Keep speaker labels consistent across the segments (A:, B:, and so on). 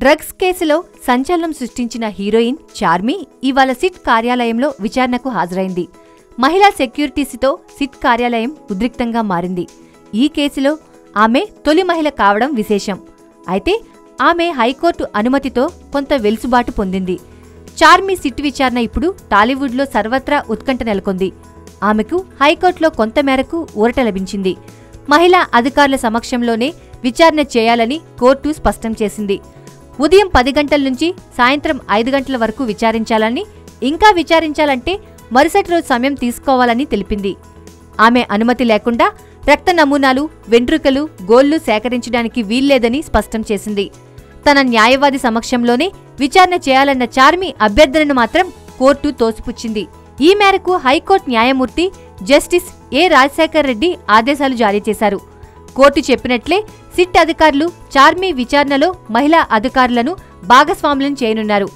A: Drugs కేసులో సంచలనం సృష్టించిన హీరోయిన్ చార్మి ఇవాళ సిట్ కార్యాలయంలో విచారణకు హాజరైంది. మహిళా సెక్యూరిటీస్తో సిట్ కార్యాలయం ఉద్రిక్తంగా మారింది. ఈ కేసులో ఆమె తొలి మహిళ కావడం విశేషం. అయితే ఆమె హైకోర్టు అనుమతితో కొంత వెలుసుబాటు పొందింది. చార్మి సిట్ విచారణ ఇప్పుడు టాలీవుడ్లో సర్వత్రా ఉత్కంఠ నెలకొంది. ఆమెకు హైకోర్టులో కొంతమేరకు ఊరట లభించింది. మహిళా అధికారుల సమక్షంలోనే విచారణ చేయాలని కోర్టు స్పష్టం చేసింది. ఉదయం 10 గంటల నుంచి సాయంత్రం 5 గంటల వరకు విచారించాలని, ఇంకా విచారించాలంటే మరుసటి రోజు సమయం తీసుకోవాలని తెలిపింది. ఆమె అనుమతి లేకుండా రక్త నమూనాలు, వెంట్రుకలు, గోళ్లు సేకరించడానికి వీల్లేదని స్పష్టం చేసింది. తన న్యాయవాది సమక్షంలోనే విచారణ చేయాలన్న చార్మి అభ్యర్థనను మాత్రం కోర్టు తోసిపుచ్చింది. ఈ మేరకు హైకోర్టు న్యాయమూర్తి జస్టిస్ ఏ రాజశేఖర్ రెడ్డి ఆదేశాలు జారీ చేశారు. కోర్టు చెప్పినట్లే సిట్ అధికారులు చార్మి విచారణలో మహిళా అధికారులను భాగస్వాములను చేయనున్నారు.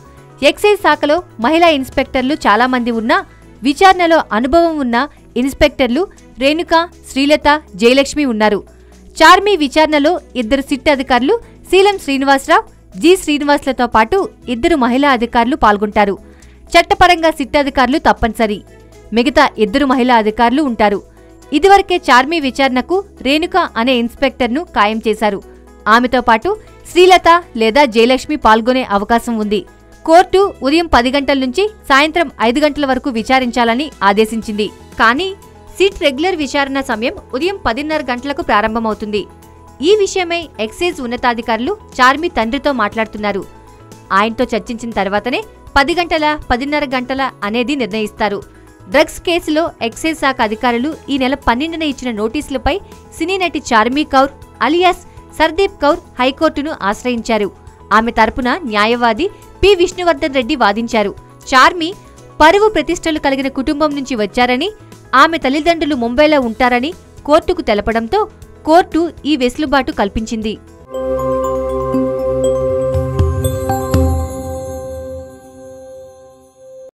A: ఎక్సైజ్ శాఖలో మహిళా ఇన్స్పెక్టర్లు చాలామంది ఉన్నా విచారణలో అనుభవం ఉన్న ఇన్స్పెక్టర్లు రేణుక, శ్రీలత, జయలక్ష్మి ఉన్నారు. చార్మి విచారణలో 2 సిట్ అధికారులు శీలం శ్రీనివాసరావు, జి శ్రీనివాసులతో పాటు 2 మహిళా అధికారులు పాల్గొంటారు. చట్టపరంగా సిట్ అధికారులు తప్పనిసరి. మిగతా 2 మహిళా అధికారులు ఉంటారు. ఇదివరకే చార్మి విచారణకు రేణుక అనే ఇన్స్పెక్టర్ను ఖాయం చేశారు. ఆమెతో పాటు శ్రీలత లేదా జయలక్ష్మి పాల్గొనే అవకాశం ఉంది. కోర్టు ఉదయం 10 గంటల నుంచి సాయంత్రం 5 గంటల వరకు విచారించాలని ఆదేశించింది. కానీ సిట్ రెగ్యులర్ విచారణ సమయం ఉదయం 10:30 గంటలకు ప్రారంభమవుతుంది. ఈ విషయమై ఎక్సైజ్ ఉన్నతాధికారులు చార్మి తండ్రితో మాట్లాడుతున్నారు. ఆయనతో చర్చించిన తర్వాతనే 10 గంటల, 10:30 గంటల అనేది నిర్ణయిస్తారు. డ్రగ్స్ కేసులో ఎక్సైజ్ శాఖ అధికారులు ఈ నెల 12న ఇచ్చిన నోటీసులపై సినీ నటి చార్మి కౌర్ అలియాస్ సర్దీప్ కౌర్ హైకోర్టును ఆశ్రయించారు. ఆమె తరపున న్యాయవాది పి విష్ణువర్ధన్ రెడ్డి వాదించారు. చార్మి పరువు ప్రతిష్టలు కలిగిన కుటుంబం నుంచి వచ్చారని, ఆమె తల్లిదండ్రులు ముంబైలో ఉంటారని కోర్టుకు తెలపడంతో కోర్టు ఈ వెసులుబాటు కల్పించింది.